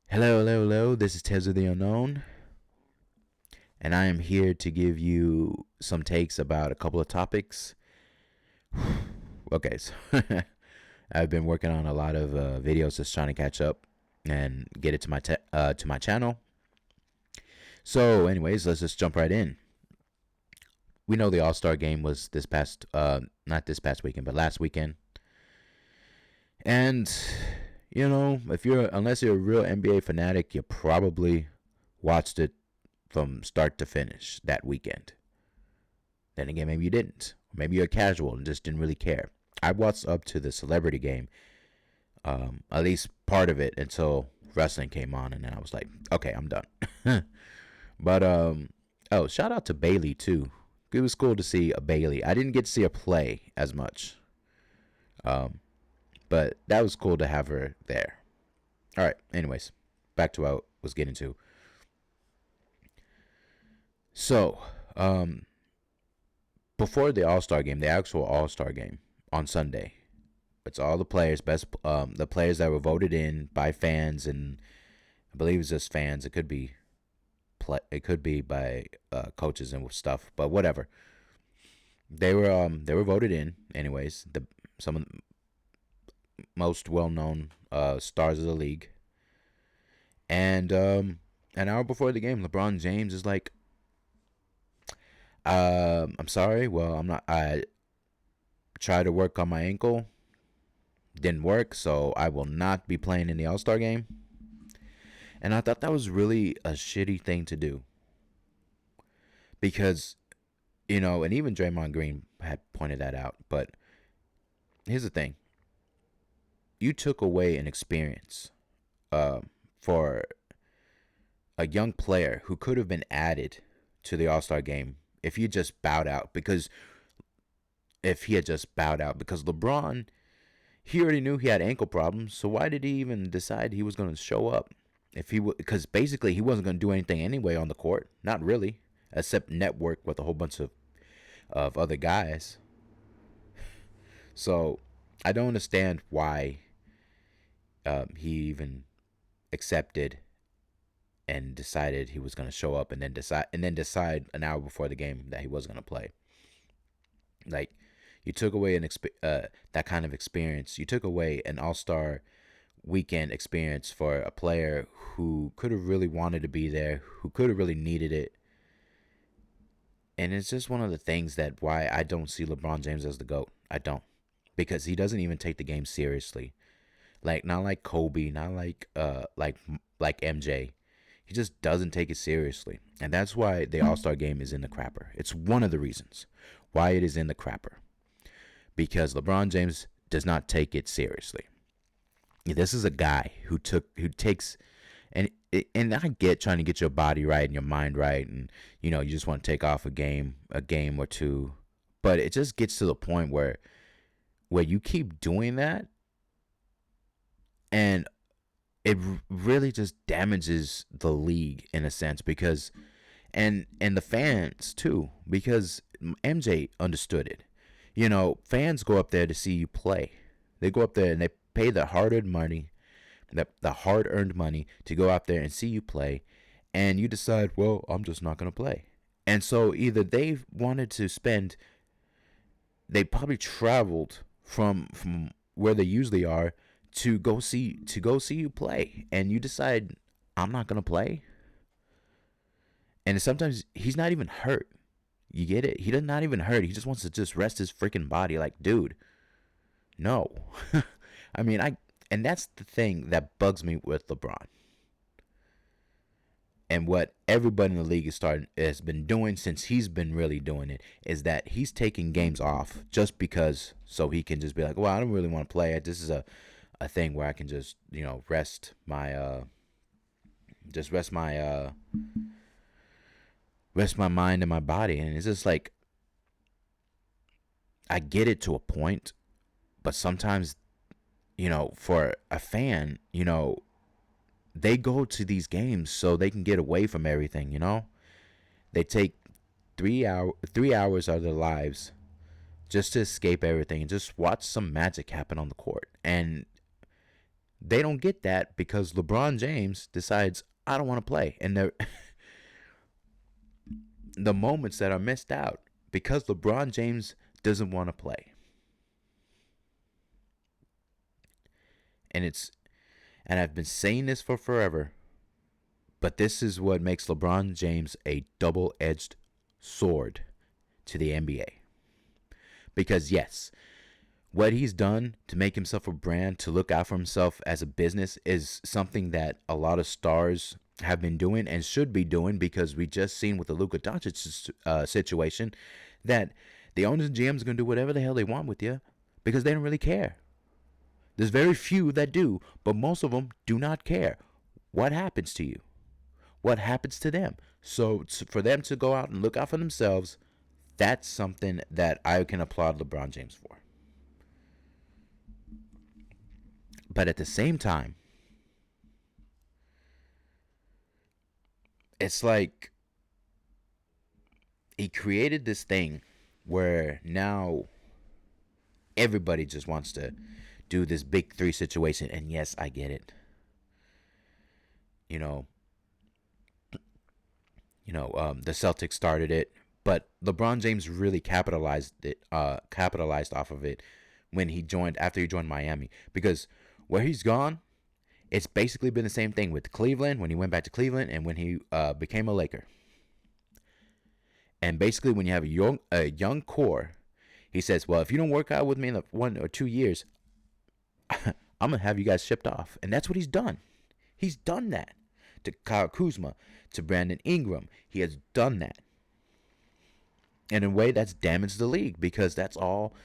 Hello, hello, hello. This is Tez of the Unknown, and I am here to give you some takes about a couple of topics. Okay, so I've been working on a lot of videos, just trying to catch up and get it to my channel. So, anyways, let's just jump right in. We know the All Star game was this past, not this past weekend, but last weekend, and if unless you're a real NBA fanatic, you probably watched it from start to finish that weekend. Then again, maybe you didn't. Maybe you're casual and just didn't really care. I watched up to the celebrity game, at least part of it, until wrestling came on, and then I was like, okay, I'm done. But oh, shout out to Bailey too. It was cool to see a Bailey. I didn't get to see her play as much, um, but that was cool to have her there. All right. Anyways, back to what I was getting to. So, before the All Star game, the actual All Star game on Sunday, it's all the players, the players that were voted in by fans, and I believe it's just fans. It could be by coaches and stuff, but whatever. They were voted in anyways. Some of the most well known stars of the league, and an hour before the game, LeBron James is like, I'm sorry. Well, I'm not. I tried to work on my ankle, didn't work, so I will not be playing in the All Star game. And I thought that was really a shitty thing to do because, and even Draymond Green had pointed that out. But here's the thing: you took away an experience uh, for a young player who could have been added to the All Star game if you just bowed out. Because if he had just bowed out, because LeBron, he already knew he had ankle problems, so why did he even decide he was going to show up? If he because basically he wasn't going to do anything anyway on the court, not really, except network with a whole bunch of other guys. So I don't understand why he even accepted and decided he was going to show up, and then decide an hour before the game that he was going to play. Like, you took away that kind of experience. You took away an all-star weekend experience for a player who could have really wanted to be there, who could have really needed it. And it's just one of the things that why I don't see LeBron James as the GOAT. I don't. Because he doesn't even take the game seriously. Like, not like Kobe, not like MJ. He just doesn't take it seriously. And that's why the All-Star game is in the crapper. It's one of the reasons why it is in the crapper. Because LeBron James does not take it seriously. This is a guy who takes, and I get trying to get your body right and your mind right, and you just want to take off a game or two, but it just gets to the point where you keep doing that, and it really just damages the league in a sense, because and the fans too, because MJ understood it. Fans go up there to see you play. They go up there and they pay the hard-earned money, the hard-earned money to go out there and see you play, and you decide, well, I'm just not going to play. And so either they wanted to spend, they probably traveled from where they usually are to go see you play, and you decide, I'm not going to play. And sometimes he's not even hurt. You get it? He does not even hurt. He just wants to just rest his freaking body. Like, dude, no. I mean, and that's the thing that bugs me with LeBron. And what everybody in the league has been doing since he's been really doing it is that he's taking games off just because, so he can just be like, well, I don't really want to play. This is a thing where I can just rest my mind and my body. And it's just like, I get it to a point, but sometimes, for a fan, they go to these games so they can get away from everything. They take 3 hours out of their lives just to escape everything and just watch some magic happen on the court. And they don't get that because LeBron James decides I don't want to play, and the moments that are missed out because LeBron James doesn't want to play, and I've been saying this for forever, but this is what makes LeBron James a double-edged sword to the NBA. Because yes, what he's done to make himself a brand, to look out for himself as a business, is something that a lot of stars have been doing and should be doing, because we just seen with the Luka Doncic situation that the owners and GMs are going to do whatever the hell they want with you because they don't really care. There's very few that do, but most of them do not care what happens to you, what happens to them. So for them to go out and look out for themselves, that's something that I can applaud LeBron James for. But at the same time, it's like he created this thing where now everybody just wants to do this big three situation. And yes, I get it. The Celtics started it, but LeBron James really capitalized off of it after he joined Miami, because where he's gone, it's basically been the same thing with Cleveland when he went back to Cleveland and when he became a Laker. And basically, when you have a young core, he says, "Well, if you don't work out with me in 1 or 2 years, I'm gonna have you guys shipped off." And that's what he's done. He's done that to Kyle Kuzma, to Brandon Ingram. He has done that. And in a way, that's damaged the league, because that's all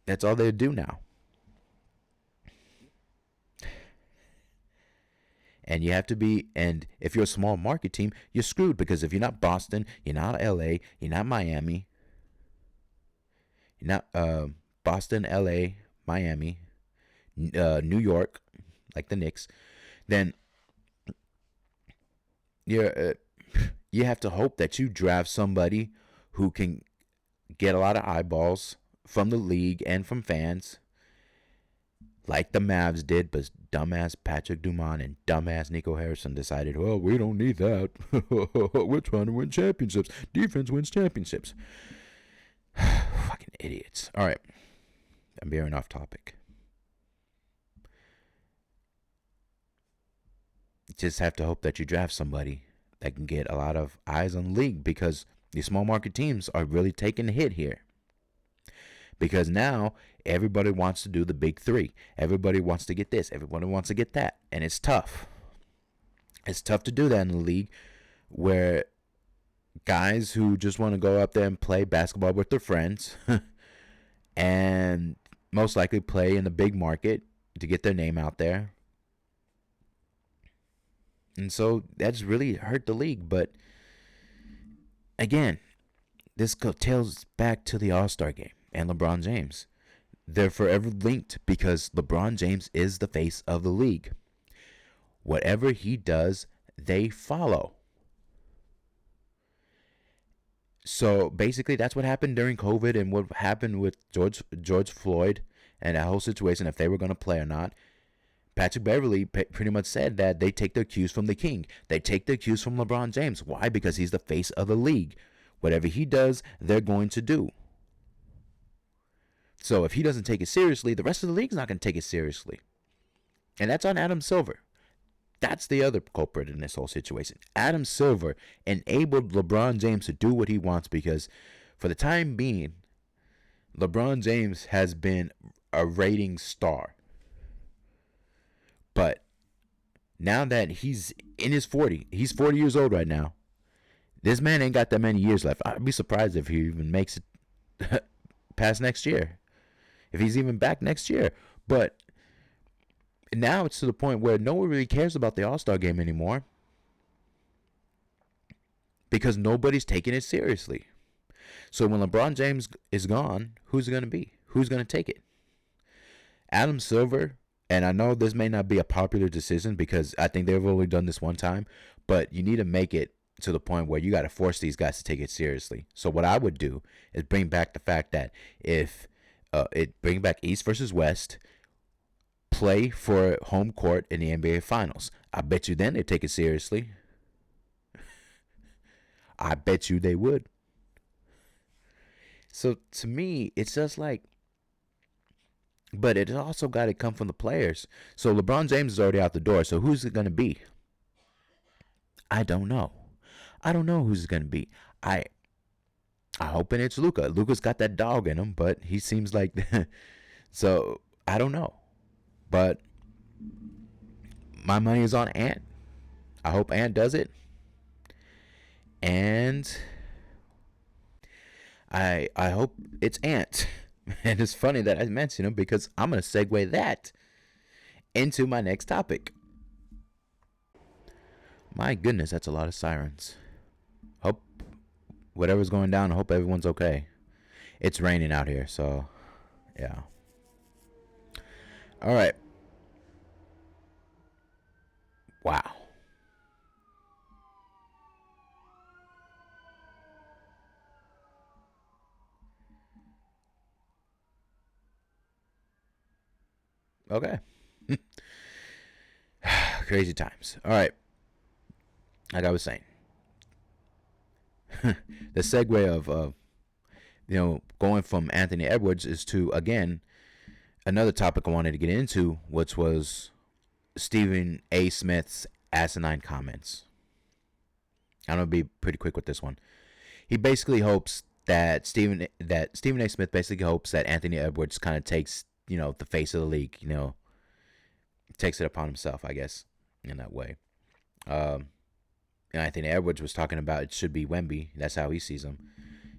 they do now. And you have to be, and if you're a small market team, you're screwed, because if you're not Boston, you're not LA, you're not Miami, you're not Boston, LA, Miami, New York, like the Knicks, then you have to hope that you draft somebody who can get a lot of eyeballs from the league and from fans, like the Mavs did, but dumbass Patrick Dumont and dumbass Nico Harrison decided, well, we don't need that. We're trying to win championships. Defense wins championships. Fucking idiots. All right. I'm veering off topic. You just have to hope that you draft somebody that can get a lot of eyes on the league, because these small market teams are really taking a hit here. Because now everybody wants to do the big three. Everybody wants to get this. Everybody wants to get that. And it's tough. It's tough to do that in the league, where guys who just want to go up there and play basketball with their friends and most likely play in the big market to get their name out there. And so that's really hurt the league. But again, this tails back to the All-Star game and LeBron James. They're forever linked, because LeBron James is the face of the league. Whatever he does, they follow. So basically, that's what happened during COVID, and what happened with George Floyd and that whole situation, if they were going to play or not. Patrick Beverley pretty much said that they take their cues from the king. They take their cues from LeBron James. Why? Because he's the face of the league. Whatever he does, they're going to do. So if he doesn't take it seriously, the rest of the league's not going to take it seriously. And that's on Adam Silver. That's the other culprit in this whole situation. Adam Silver enabled LeBron James to do what he wants, because for the time being, LeBron James has been a rating star. But now that he's in his 40s, he's 40 years old right now. This man ain't got that many years left. I'd be surprised if he even makes it past next year, if he's even back next year. But now it's to the point where no one really cares about the All-Star game anymore, because nobody's taking it seriously. So when LeBron James is gone, who's it going to be? Who's going to take it? Adam Silver. And I know this may not be a popular decision, because I think they've only done this one time, but you need to make it to the point where you got to force these guys to take it seriously. So what I would do is bring back the fact that if bring back East versus West, play for home court in the NBA Finals. I bet you then they take it seriously. I bet you they would. So to me, it's just like, but it also got to come from the players. So LeBron James is already out the door. So who's it going to be? I don't know. I don't know who's it going to be. I hoping it's Luka. Luka's got that dog in him, but he seems like so I don't know. But my money is on Ant. I hope Ant does it. And I hope it's Ant. And it's funny that I mention him because I'm going to segue that into my next topic. My goodness, that's a lot of sirens. Hope whatever's going down, I hope everyone's okay. It's raining out here, so yeah. All right. Wow. Okay. Crazy times. All right. Like I was saying, the segue of going from Anthony Edwards is to again another topic I wanted to get into, which was Stephen A. Smith's asinine comments. I'm gonna be pretty quick with this one. He basically hopes that Stephen A. Smith basically hopes that Anthony Edwards kind of takes the face of the league, takes it upon himself, I guess, in that way. Um, and Anthony Edwards was talking about it should be Wemby. That's how he sees him.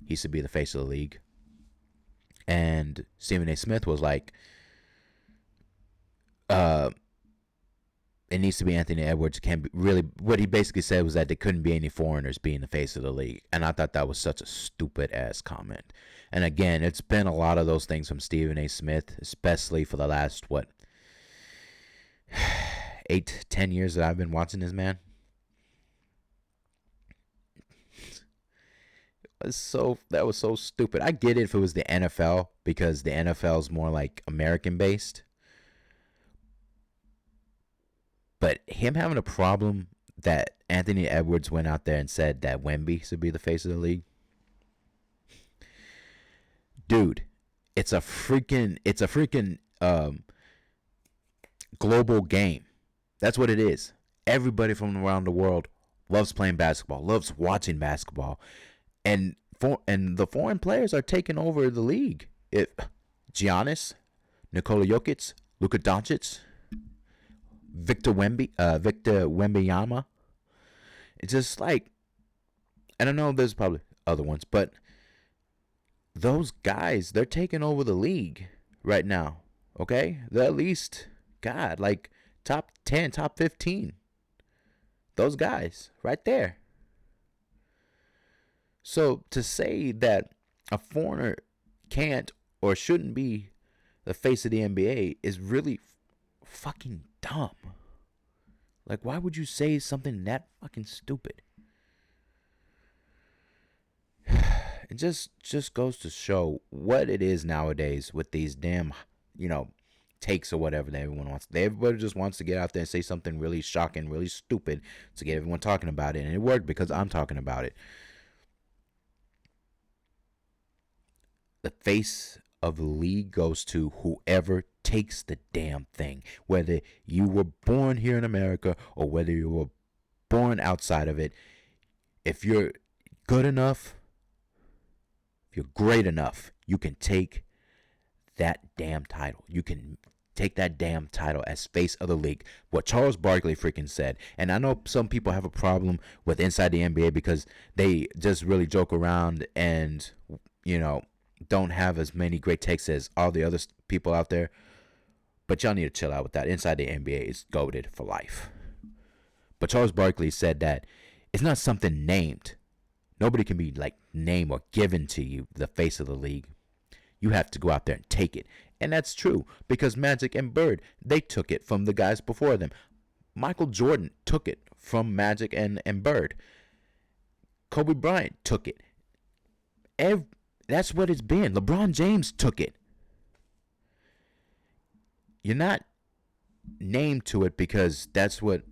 He should be the face of the league. And Stephen A. Smith was like, it needs to be Anthony Edwards. Can't be really. What he basically said was that there couldn't be any foreigners being the face of the league, and I thought that was such a stupid ass comment. And again, it's been a lot of those things from Stephen A. Smith, especially for the last 8-10 years that I've been watching this man. That was so stupid. I get it if it was the NFL because the NFL is more like American based. But him having a problem that Anthony Edwards went out there and said that Wemby should be the face of the league. Dude, it's a freaking global game. That's what it is. Everybody from around the world loves playing basketball, loves watching basketball. And the foreign players are taking over the league. Giannis, Nikola Jokic, Luka Doncic, Victor Wembanyama. It's just like, I don't know, there's probably other ones, but those guys, they're taking over the league right now. Okay? They're at least, God, like top 10, top 15. Those guys right there. So to say that a foreigner can't or shouldn't be the face of the NBA is really fucking dumb. Like, why would you say something that fucking stupid? It just goes to show what it is nowadays with these damn, takes or whatever that everyone wants. Everybody just wants to get out there and say something really shocking, really stupid to get everyone talking about it. And it worked because I'm talking about it. The face of the league goes to whoever takes the damn thing. Whether you were born here in America or whether you were born outside of it. If you're good enough, if you're great enough, you can take that damn title. You can take that damn title as face of the league. What Charles Barkley freaking said. And I know some people have a problem with inside the NBA because they just really joke around and, don't have as many great takes as all the other people out there. But y'all need to chill out with that. Inside the NBA is goated for life. But Charles Barkley said that it's not something named. Nobody can be like named or given to you the face of the league. You have to go out there and take it. And that's true because Magic and Bird, they took it from the guys before them. Michael Jordan took it from Magic and Bird. Kobe Bryant took it. That's what it's been. LeBron James took it. You're not name to it because that's what,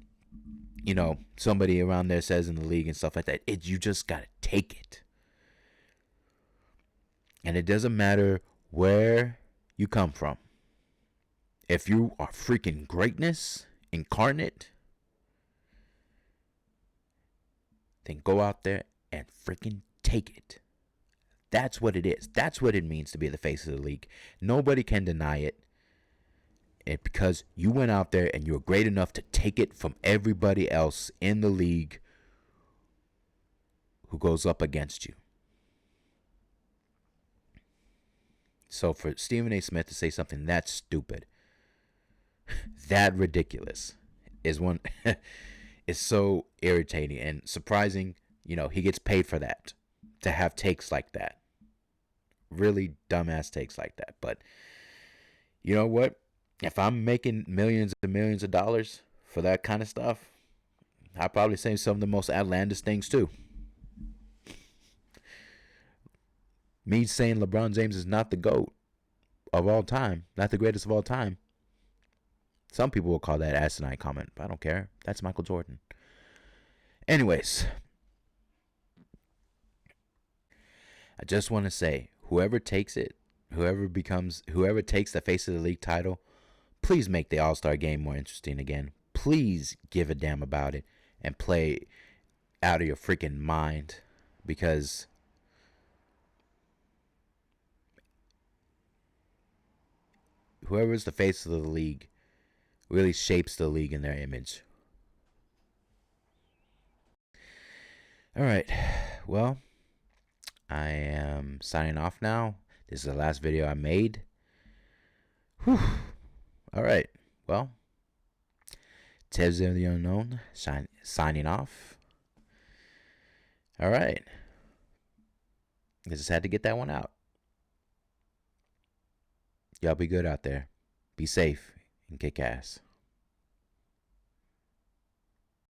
somebody around there says in the league and stuff like that. You just got to take it. And it doesn't matter where you come from. If you are freaking greatness incarnate, then go out there and freaking take it. That's what it is. That's what it means to be the face of the league. Nobody can deny it. And because you went out there and you're great enough to take it from everybody else in the league who goes up against you. So for Stephen A. Smith to say something that stupid, that ridiculous, is one is so irritating and surprising. He gets paid for that, to have takes like that. Really dumbass takes like that. But you know what? If I'm making millions and millions of dollars for that kind of stuff, I'll probably say some of the most outlandish things too. Me saying LeBron James is not the GOAT of all time, not the greatest of all time. Some people will call that asinine comment, but I don't care. That's Michael Jordan. Anyways, I just want to say, whoever takes it, whoever takes the face of the league title, please make the All-Star game more interesting again. Please give a damn about it and play out of your freaking mind, because whoever's the face of the league really shapes the league in their image. All right. Well, I am signing off now. This is the last video I made. Whew. All right. Well, Tez the Unknown signing off. All right. I just had to get that one out. Y'all be good out there. Be safe and kick ass.